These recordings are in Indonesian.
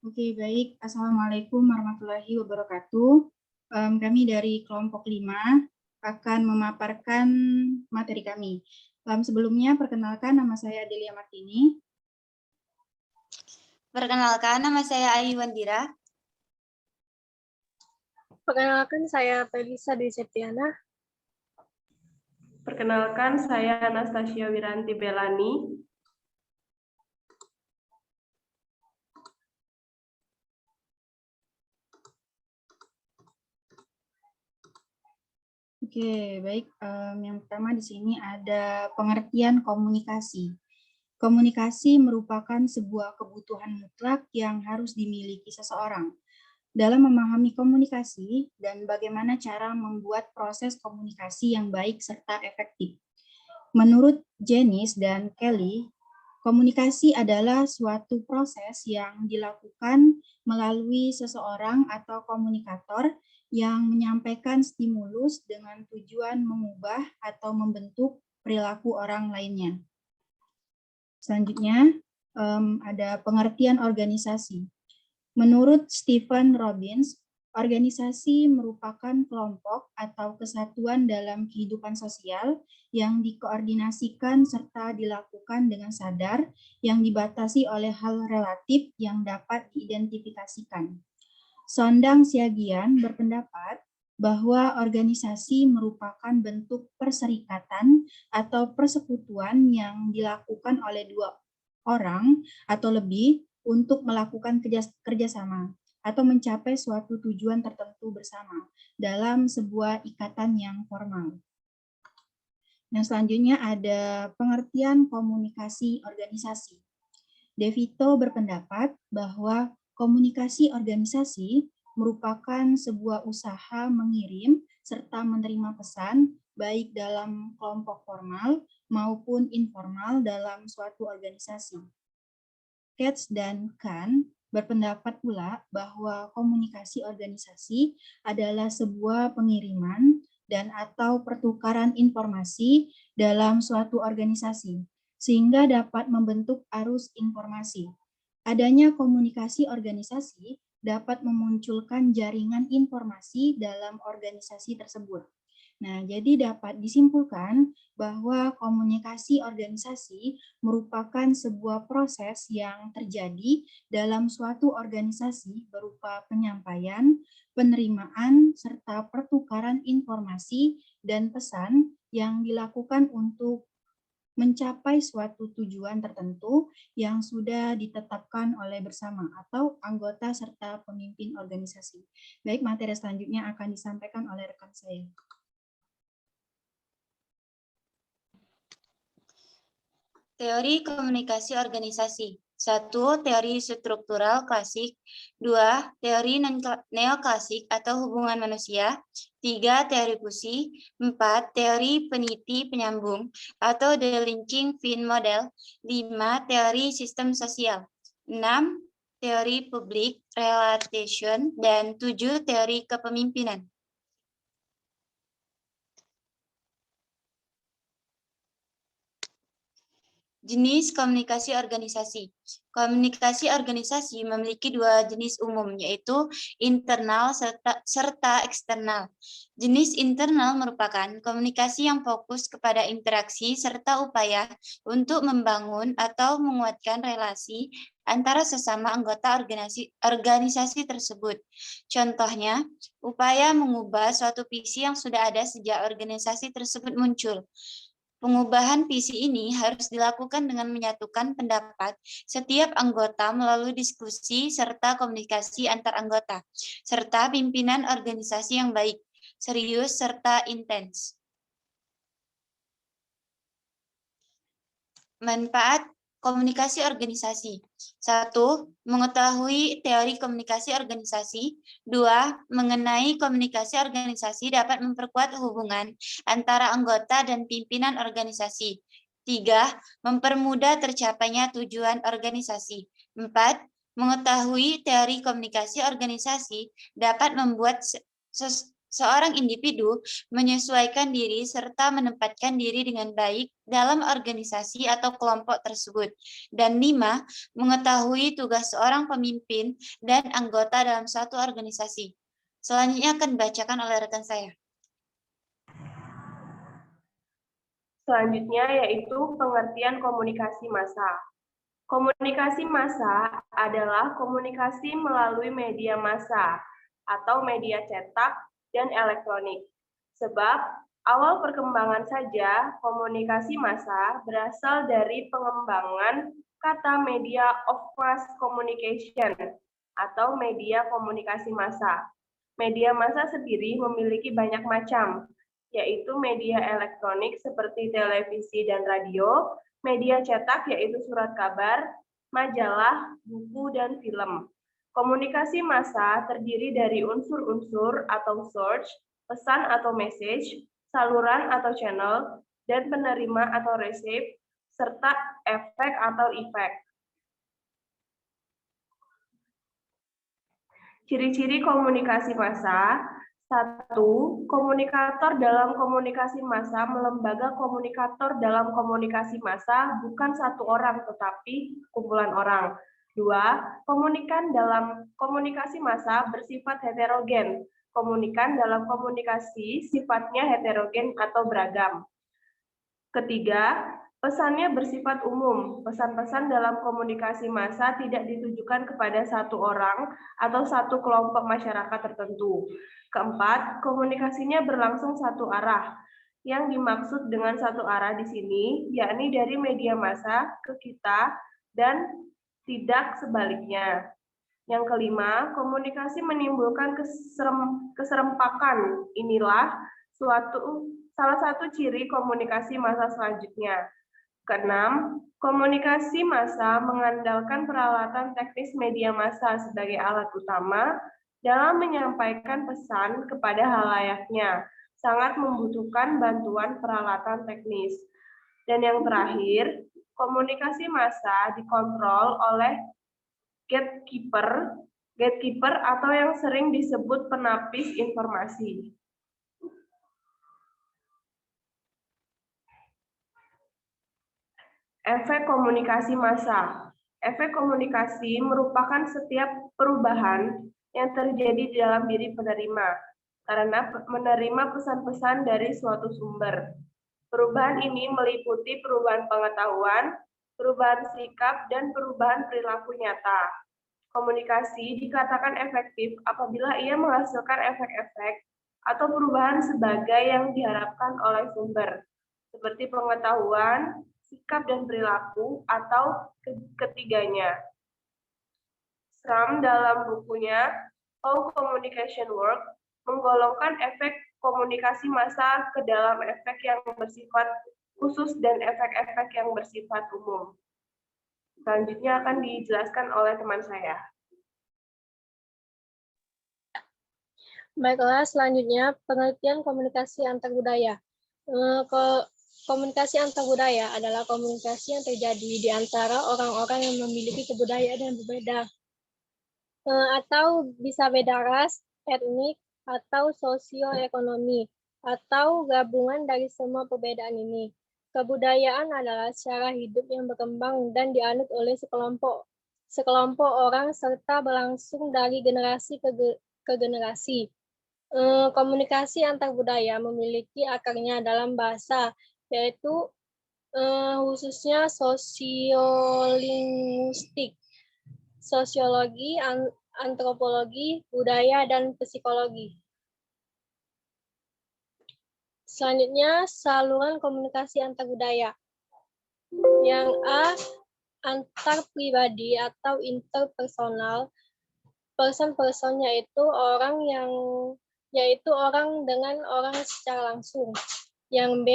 Oke, baik. Assalamualaikum warahmatullahi wabarakatuh. Kami dari kelompok 5 akan memaparkan materi kami. Sebelumnya, perkenalkan nama saya Adelia Martini. Perkenalkan, nama saya Ayu Wandira. Perkenalkan, saya Felisa Dwi Septiana. Perkenalkan, saya Anastasia Wiranti Belani. Oke, baik. Yang pertama di sini ada pengertian komunikasi. Komunikasi merupakan sebuah kebutuhan mutlak yang harus dimiliki seseorang. Dalam memahami komunikasi dan bagaimana cara membuat proses komunikasi yang baik serta efektif. Menurut Janice dan Kelly, komunikasi adalah suatu proses yang dilakukan melalui seseorang atau komunikator yang menyampaikan stimulus dengan tujuan mengubah atau membentuk perilaku orang lainnya. Selanjutnya, ada pengertian organisasi. Menurut Stephen Robbins, organisasi merupakan kelompok atau kesatuan dalam kehidupan sosial yang dikoordinasikan serta dilakukan dengan sadar yang dibatasi oleh hal relatif yang dapat diidentifikasikan. Sondang Siagian berpendapat bahwa organisasi merupakan bentuk perserikatan atau persekutuan yang dilakukan oleh dua orang atau lebih untuk melakukan kerjasama atau mencapai suatu tujuan tertentu bersama dalam sebuah ikatan yang formal. Yang selanjutnya ada pengertian komunikasi organisasi. DeVito berpendapat bahwa komunikasi organisasi merupakan sebuah usaha mengirim serta menerima pesan baik dalam kelompok formal maupun informal dalam suatu organisasi. Katz dan Kahn berpendapat pula bahwa komunikasi organisasi adalah sebuah pengiriman dan atau pertukaran informasi dalam suatu organisasi, sehingga dapat membentuk arus informasi. Adanya komunikasi organisasi dapat memunculkan jaringan informasi dalam organisasi tersebut. Nah, jadi dapat disimpulkan bahwa komunikasi organisasi merupakan sebuah proses yang terjadi dalam suatu organisasi berupa penyampaian, penerimaan, serta pertukaran informasi dan pesan yang dilakukan untuk mencapai suatu tujuan tertentu yang sudah ditetapkan oleh bersama atau anggota serta pemimpin organisasi. Baik, materi selanjutnya akan disampaikan oleh rekan saya. Teori komunikasi organisasi. 1. Teori struktural klasik. 2. Teori neoklasik atau hubungan manusia. 3. Teori fusi. 4. Teori peniti penyambung atau the linking fin model. 5. Teori sistem sosial. 6. Teori public relation. Dan 7. Teori kepemimpinan. Jenis komunikasi organisasi. Komunikasi organisasi memiliki dua jenis umum, yaitu internal serta eksternal. Jenis internal merupakan komunikasi yang fokus kepada interaksi serta upaya untuk membangun atau menguatkan relasi antara sesama anggota organisasi tersebut. Contohnya, upaya mengubah suatu visi yang sudah ada sejak organisasi tersebut muncul. Pengubahan visi ini harus dilakukan dengan menyatukan pendapat setiap anggota melalui diskusi serta komunikasi antar anggota, serta pimpinan organisasi yang baik, serius, serta intens. Manfaat komunikasi organisasi. 1. Mengetahui teori komunikasi organisasi. 2. Mengenai komunikasi organisasi dapat memperkuat hubungan antara anggota dan pimpinan organisasi. 3. Mempermudah tercapainya tujuan organisasi. 4. Mengetahui teori komunikasi organisasi dapat membuat Seorang individu menyesuaikan diri serta menempatkan diri dengan baik dalam organisasi atau kelompok tersebut. Dan 5, mengetahui tugas seorang pemimpin dan anggota dalam suatu organisasi. Selanjutnya akan dibacakan oleh rekan saya. Selanjutnya yaitu pengertian komunikasi massa. Komunikasi massa adalah komunikasi melalui media massa atau media cetak dan elektronik. Sebab awal perkembangan saja komunikasi massa berasal dari pengembangan kata media of mass communication atau media komunikasi massa. Media massa sendiri memiliki banyak macam, yaitu media elektronik seperti televisi dan radio, media cetak yaitu surat kabar, majalah, buku, dan film. Komunikasi massa terdiri dari unsur-unsur atau source, pesan atau message, saluran atau channel, dan penerima atau receive, serta efek atau efek. Ciri-ciri komunikasi massa. 1. Komunikator dalam komunikasi massa. Lembaga komunikator dalam komunikasi massa bukan satu orang tetapi kumpulan orang. 2. Komunikan dalam komunikasi massa bersifat heterogen. Komunikan dalam komunikasi sifatnya heterogen atau beragam. Ketiga, pesannya bersifat umum. Pesan-pesan dalam komunikasi massa tidak ditujukan kepada satu orang atau satu kelompok masyarakat tertentu. Keempat, komunikasinya berlangsung satu arah. Yang dimaksud dengan satu arah di sini, yakni dari media massa ke kita dan tidak sebaliknya. Yang kelima, komunikasi menimbulkan keserempakan. Inilah salah satu ciri komunikasi massa selanjutnya. Keenam, komunikasi massa mengandalkan peralatan teknis media massa sebagai alat utama dalam menyampaikan pesan kepada halayaknya. Sangat membutuhkan bantuan peralatan teknis. Dan yang terakhir, komunikasi massa dikontrol oleh gatekeeper atau yang sering disebut penapis informasi. Efek komunikasi massa. Efek komunikasi merupakan setiap perubahan yang terjadi di dalam diri penerima karena menerima pesan-pesan dari suatu sumber. Perubahan ini meliputi perubahan pengetahuan, perubahan sikap, dan perubahan perilaku nyata. Komunikasi dikatakan efektif apabila ia menghasilkan efek-efek atau perubahan sebagai yang diharapkan oleh sumber, seperti pengetahuan, sikap dan perilaku, atau ketiganya. Schramm dalam bukunya How Communication Works menggolongkan efek komunikasi massa ke dalam efek yang bersifat khusus dan efek-efek yang bersifat umum. Selanjutnya akan dijelaskan oleh teman saya. Baiklah, selanjutnya pengertian komunikasi antar budaya. Komunikasi antar budaya adalah komunikasi yang terjadi di antara orang-orang yang memiliki kebudayaan yang berbeda, atau bisa beda ras, etnik, atau sosioekonomi, atau gabungan dari semua perbedaan ini. Kebudayaan adalah cara hidup yang berkembang dan dianut oleh sekelompok orang serta berlangsung dari generasi ke generasi. Komunikasi antar budaya memiliki akarnya dalam bahasa, yaitu khususnya sosiolinguistik, sosiologi, antropologi, budaya, dan psikologi. Selanjutnya, saluran komunikasi antar budaya. Yang A, antar pribadi atau interpersonal. Person yaitu orang dengan orang secara langsung. Yang B,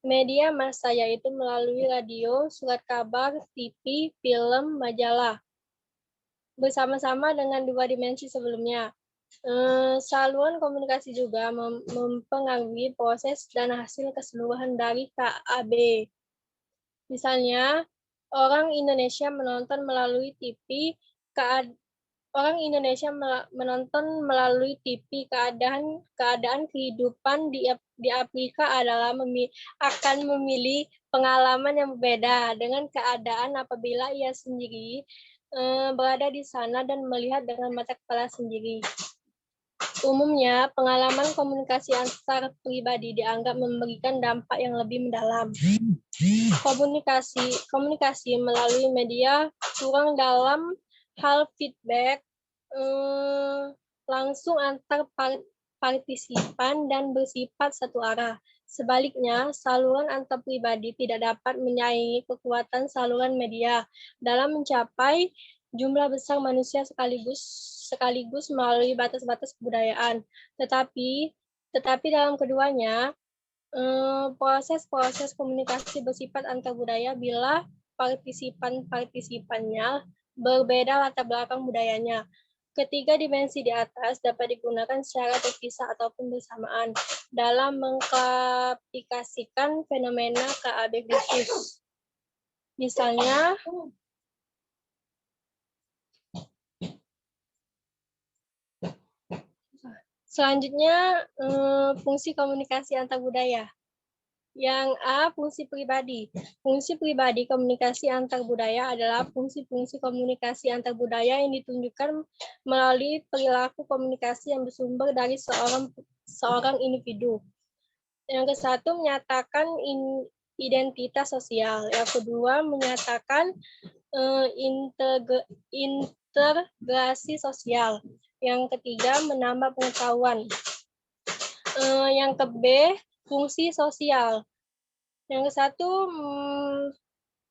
media massa yaitu melalui radio, surat kabar, TV, film, majalah. Bersama-sama dengan dua dimensi sebelumnya. Saluran komunikasi juga mempengaruhi proses dan hasil keseluruhan dari KAB. Misalnya, orang Indonesia menonton melalui TV orang Indonesia menonton melalui TV. Keadaan kehidupan di Afrika adalah akan memilih pengalaman yang berbeda dengan keadaan apabila ia sendiri berada di sana dan melihat dengan mata kepala sendiri. Umumnya, pengalaman komunikasi antar pribadi dianggap memberikan dampak yang lebih mendalam. Komunikasi melalui media kurang dalam hal feedback langsung antar partisipan dan bersifat satu arah. Sebaliknya, saluran antar pribadi tidak dapat menyaingi kekuatan saluran media dalam mencapai jumlah besar manusia sekaligus melalui batas-batas kebudayaan. Tetapi dalam keduanya, proses komunikasi bersifat antar budaya bila partisipannya berbeda latar belakang budayanya. Ketiga dimensi di atas dapat digunakan secara terpisah ataupun bersamaan dalam mengklasifikasikan fenomena KAB khusus. Misalnya, selanjutnya, fungsi komunikasi antar budaya. Yang A, fungsi pribadi. Fungsi pribadi komunikasi antar budaya adalah fungsi-fungsi komunikasi antar budaya yang ditunjukkan melalui perilaku komunikasi yang bersumber dari seorang individu. Yang ke-1 menyatakan identitas sosial. Yang kedua menyatakan integrasi sosial. Yang ketiga menambah pengetahuan. Yang ke-B, fungsi sosial. Yang ke-1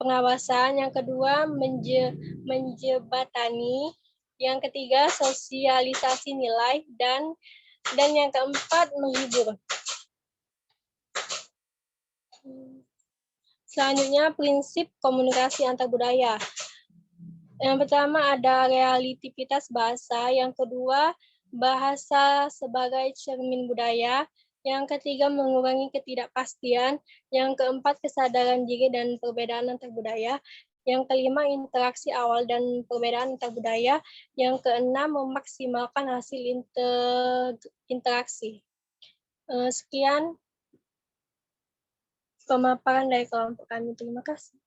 pengawasan, yang kedua menjebatani, yang ketiga sosialisasi nilai, dan yang keempat menghibur. Selanjutnya prinsip komunikasi antar budaya. Yang pertama ada realitivitas bahasa, yang kedua bahasa sebagai cermin budaya, yang ketiga mengurangi ketidakpastian, yang keempat kesadaran diri dan perbedaan antar budaya, yang kelima interaksi awal dan perbedaan antar budaya, yang keenam memaksimalkan hasil interaksi. Sekian pemaparan dari kelompok kami. Terima kasih.